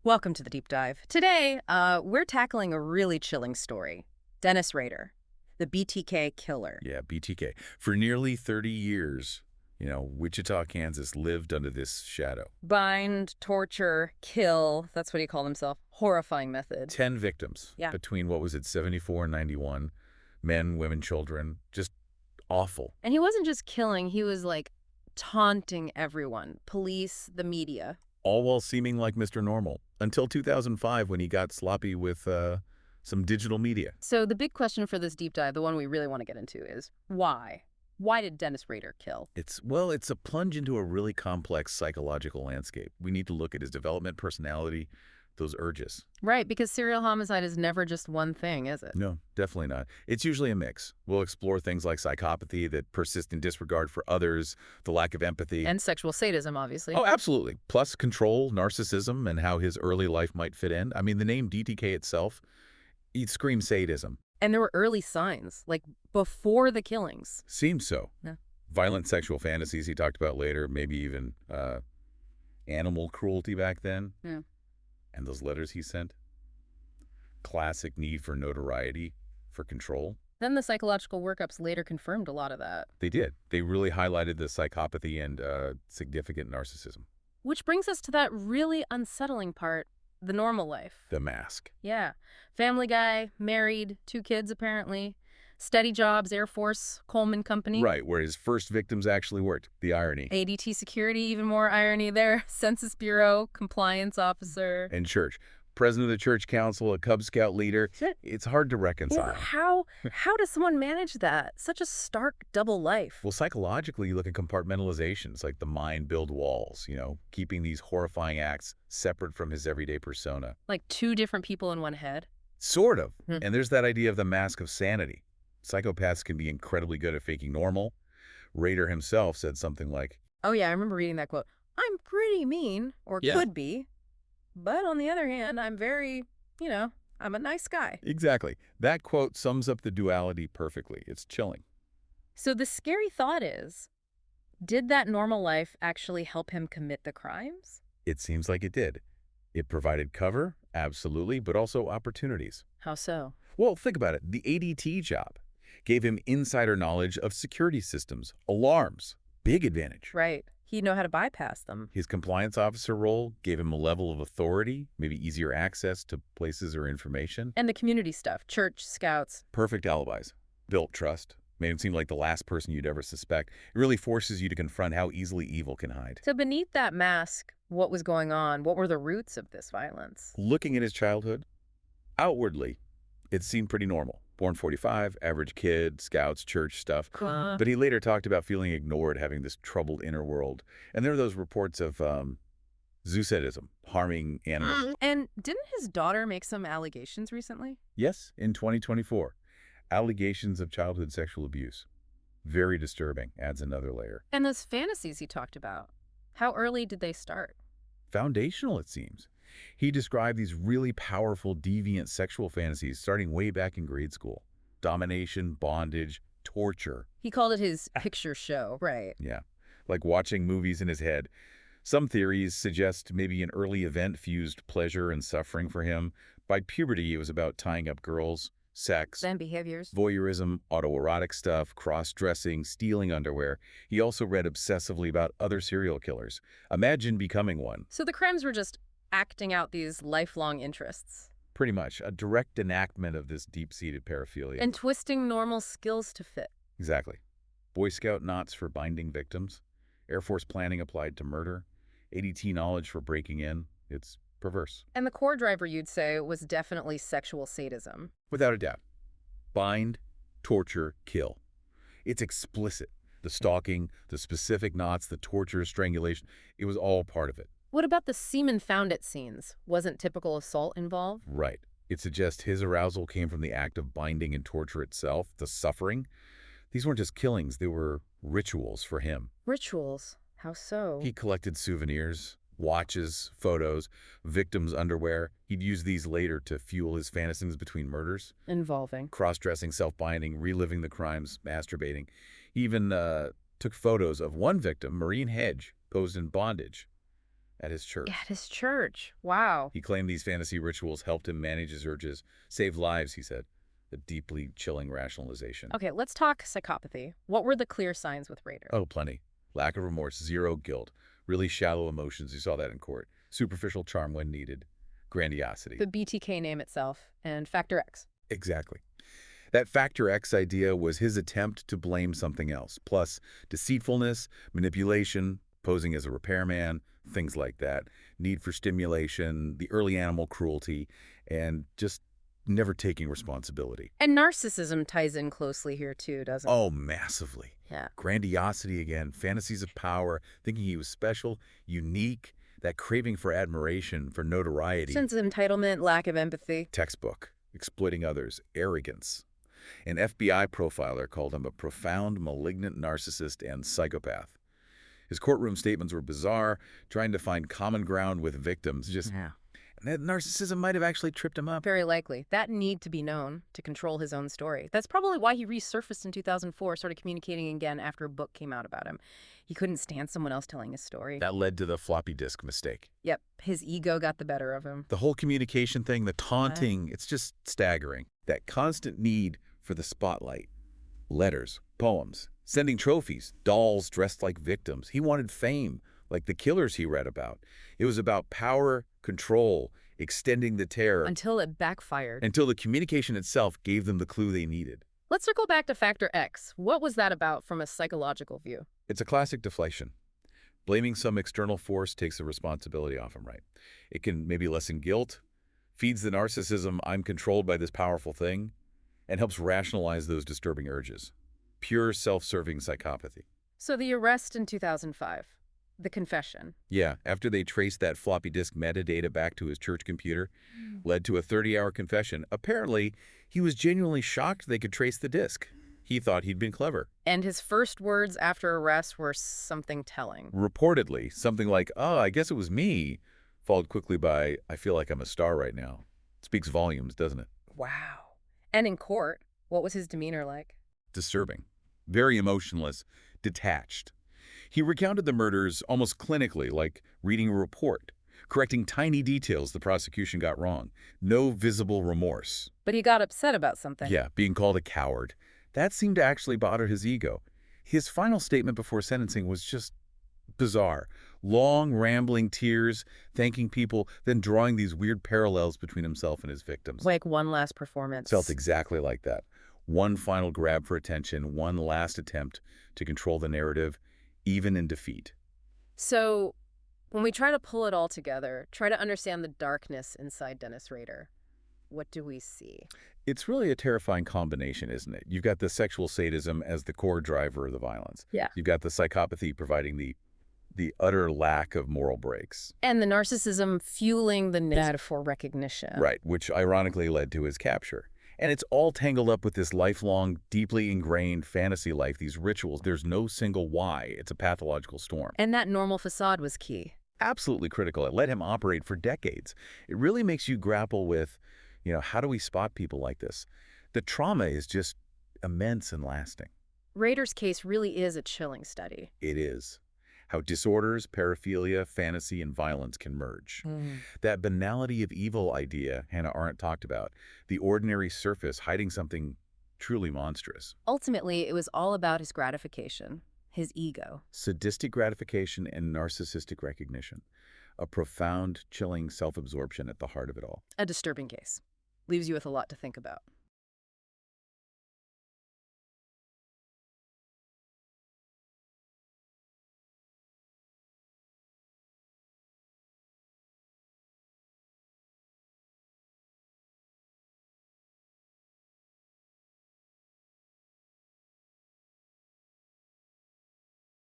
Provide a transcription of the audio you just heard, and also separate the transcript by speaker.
Speaker 1: Welcome to the deep dive. Today, we're tackling a really chilling story. Dennis Rader, the BTK Killer.
Speaker 2: Yeah, BTK. For nearly 30 years, Wichita, Kansas lived under this shadow.
Speaker 1: Bind, torture, kill, that's what he called himself. Horrifying method.
Speaker 2: 10 victims
Speaker 1: Yeah.
Speaker 2: between, what was it, 74 and 91. Men, women, children. Just awful.
Speaker 1: And he wasn't just killing, he was like taunting everyone. Police, the media.
Speaker 2: All while seeming like Mr. Normal. Until 2005 when he got sloppy with some digital media.
Speaker 1: So the big question for this deep dive, the one we really want to get into is why? Why did Dennis Rader kill?
Speaker 2: It's a plunge into a really complex psychological landscape. We need to look at his development, personality, those urges.
Speaker 1: Right, because serial homicide is never just one thing, is it?
Speaker 2: No, definitely not. It's usually a mix. We'll explore things like psychopathy, that persistent disregard for others, the lack of empathy.
Speaker 1: And sexual sadism, obviously.
Speaker 2: Oh, absolutely. Plus control, narcissism, and how his early life might fit in. I mean, the name DTK itself, it screams sadism.
Speaker 1: And there were early signs, like before the killings.
Speaker 2: Seems so.
Speaker 1: Yeah.
Speaker 2: Violent sexual fantasies he talked about later, maybe even animal cruelty back then.
Speaker 1: Yeah.
Speaker 2: And those letters he sent. Classic need for notoriety, for control.
Speaker 1: Then the psychological workups later confirmed a lot of that.
Speaker 2: They did. They really highlighted the psychopathy and significant narcissism.
Speaker 1: Which brings us to that really unsettling part, the normal life.
Speaker 2: The mask.
Speaker 1: Yeah. Family guy, married, 2 kids apparently, steady jobs, Air Force, Coleman Company.
Speaker 2: Right, where his first victims actually worked. The irony.
Speaker 1: ADT security, even more irony there. Census Bureau, compliance officer.
Speaker 2: And church. President of the church council, a Cub Scout leader. It's hard to reconcile.
Speaker 1: Yeah, how does someone manage that? Such a stark double life.
Speaker 2: Well, psychologically, you look at compartmentalizations, like the mind build walls, keeping these horrifying acts separate from his everyday persona.
Speaker 1: Like 2 different people in one head.
Speaker 2: Sort of. And there's that idea of the mask of sanity. Psychopaths can be incredibly good at faking normal. Rader himself said something like,
Speaker 1: Oh yeah, I remember reading that quote. I'm pretty mean, or
Speaker 2: Yeah.
Speaker 1: could be. But on the other hand, I'm very, I'm a nice guy.
Speaker 2: exactly. That quote sums up the duality perfectly. It's chilling.
Speaker 1: So the scary thought is, did that normal life actually help him commit the crimes?
Speaker 2: It seems like it did. It provided cover, absolutely, but also opportunities.
Speaker 1: How so?
Speaker 2: Well, think about it. The ADT job gave him insider knowledge of security systems, alarms, big advantage.
Speaker 1: Right. He'd know how to bypass them.
Speaker 2: His compliance officer role gave him a level of authority, maybe easier access to places or information.
Speaker 1: And the community stuff, church, scouts.
Speaker 2: Perfect alibis. Built trust. Made him seem like the last person you'd ever suspect. It really forces you to confront how easily evil can hide.
Speaker 1: So beneath that mask, what was going on? What were the roots of this violence?
Speaker 2: Looking at his childhood, outwardly, it seemed pretty normal. Born 45, average kid, scouts, church stuff. But he later talked about feeling ignored, having this troubled inner world. And there are those reports of zoosadism, harming animals.
Speaker 1: And didn't his daughter make some allegations recently?
Speaker 2: Yes, in 2024, allegations of childhood sexual abuse. Very disturbing, adds another layer.
Speaker 1: And those fantasies he talked about, how early did they start?
Speaker 2: Foundational, it seems. He described these really powerful, deviant sexual fantasies starting way back in grade school. Domination, bondage, torture.
Speaker 1: He called it his picture show, right?
Speaker 2: Yeah, like watching movies in his head. Some theories suggest maybe an early event fused pleasure and suffering for him. By puberty, it was about tying up girls, sex,
Speaker 1: Then behaviors.
Speaker 2: voyeurism, autoerotic stuff, cross-dressing, stealing underwear. He also read obsessively about other serial killers. Imagine becoming one.
Speaker 1: So the crimes were just acting out these lifelong interests.
Speaker 2: Pretty much, a direct enactment of this deep-seated paraphilia.
Speaker 1: And twisting normal skills to fit.
Speaker 2: Exactly. Boy Scout knots for binding victims. Air Force planning applied to murder. ADT knowledge for breaking in. It's perverse.
Speaker 1: And the core driver, you'd say, was definitely sexual sadism.
Speaker 2: Without a doubt. Bind, torture, kill. It's explicit. The stalking, the specific knots, the torture, strangulation, it was all part of it.
Speaker 1: What about the semen found at scenes? Wasn't typical assault involved?
Speaker 2: Right. It suggests his arousal came from the act of binding and torture itself, the suffering. These weren't just killings, they were rituals for him.
Speaker 1: Rituals? How so?
Speaker 2: He collected souvenirs, watches, photos, victims' underwear. He'd use these later to fuel his fantasies between murders.
Speaker 1: Involving.
Speaker 2: Cross-dressing, self-binding, reliving the crimes, masturbating. He even took photos of one victim, Maureen Hedge, posed in bondage. at his
Speaker 1: At
Speaker 2: church.
Speaker 1: his church. Wow.
Speaker 2: He claimed these fantasy rituals helped him manage his urges, save lives, he said. A deeply chilling rationalization.
Speaker 1: Okay, let's talk psychopathy. What were the clear signs with Rader?
Speaker 2: Oh, plenty. Lack of remorse, zero guilt, really shallow emotions. You saw that in court. Superficial charm when needed. Grandiosity.
Speaker 1: The BTK name itself and Factor X.
Speaker 2: Exactly. That Factor X idea was his attempt to blame something else, plus deceitfulness, manipulation, posing as a repairman, things like that, need for stimulation, the early animal cruelty, and just never taking responsibility.
Speaker 1: And narcissism ties in closely here too, doesn't it?
Speaker 2: Oh, massively.
Speaker 1: Yeah.
Speaker 2: Grandiosity again, fantasies of power, thinking he was special, unique, that craving for admiration, for notoriety.
Speaker 1: Sense of entitlement, lack of empathy.
Speaker 2: Textbook, exploiting others, arrogance. An FBI profiler called him a profound, malignant narcissist and psychopath. His courtroom statements were bizarre, trying to find common ground with victims. And that narcissism might have actually tripped him up.
Speaker 1: Very likely. That need to be known to control his own story. That's probably why he resurfaced in 2004, started communicating again after a book came out about him. He couldn't stand someone else telling his story.
Speaker 2: That led to the floppy disk mistake.
Speaker 1: Yep, his ego got the better of him.
Speaker 2: The whole communication thing, the taunting, it's just staggering. That constant need for the spotlight. Letters, poems, sending trophies, dolls dressed like victims. He wanted fame, like the killers he read about. It was about power, control, extending the terror.
Speaker 1: Until it backfired.
Speaker 2: Until the communication itself gave them the clue they needed.
Speaker 1: Let's circle back to Factor X. What was that about from a psychological view?
Speaker 2: It's a classic deflation. Blaming some external force takes the responsibility off him, right? It can maybe lessen guilt, feeds the narcissism, I'm controlled by this powerful thing, and helps rationalize those disturbing urges. Pure self-serving psychopathy.
Speaker 1: So the arrest in 2005, the confession.
Speaker 2: Yeah, after they traced that floppy disk metadata back to his church computer, led to a 30-hour confession. Apparently, he was genuinely shocked they could trace the disk. He thought he'd been clever.
Speaker 1: And his first words after arrest were something telling.
Speaker 2: Reportedly, something like, oh, I guess it was me, followed quickly by, I feel like I'm a star right now. Speaks volumes, doesn't it?
Speaker 1: Wow. And in court, what was his demeanor like?
Speaker 2: Disturbing. Very emotionless, detached. He recounted the murders almost clinically, like reading a report, correcting tiny details the prosecution got wrong. No visible remorse.
Speaker 1: But he got upset about something.
Speaker 2: Yeah, being called a coward. That seemed to actually bother his ego. His final statement before sentencing was just bizarre. Long, rambling tears, thanking people, then drawing these weird parallels between himself and his victims.
Speaker 1: Like one last performance.
Speaker 2: Felt exactly like that. One final grab for attention, one last attempt to control the narrative, even in defeat.
Speaker 1: So, when we try to pull it all together, try to understand the darkness inside Dennis Rader, what do we see?
Speaker 2: It's really a terrifying combination, isn't it? You've got the sexual sadism as the core driver of the violence.
Speaker 1: Yeah.
Speaker 2: You've got the psychopathy providing the utter lack of moral breaks.
Speaker 1: And the narcissism fueling the need for recognition.
Speaker 2: Right, which ironically led to his capture. And it's all tangled up with this lifelong, deeply ingrained fantasy life, these rituals. There's no single why. It's a pathological storm.
Speaker 1: And that normal facade was key.
Speaker 2: Absolutely critical. It let him operate for decades. It really makes you grapple with, how do we spot people like this? The trauma is just immense and lasting.
Speaker 1: Rader's case really is a chilling study.
Speaker 2: It is. How disorders, paraphilia, fantasy, and violence can merge. That banality of evil idea Hannah Arendt talked about, the ordinary surface hiding something truly monstrous.
Speaker 1: Ultimately, it was all about his gratification, his ego.
Speaker 2: Sadistic gratification and narcissistic recognition. A profound, chilling self-absorption at the heart of it all.
Speaker 1: A disturbing case. Leaves you with a lot to think about.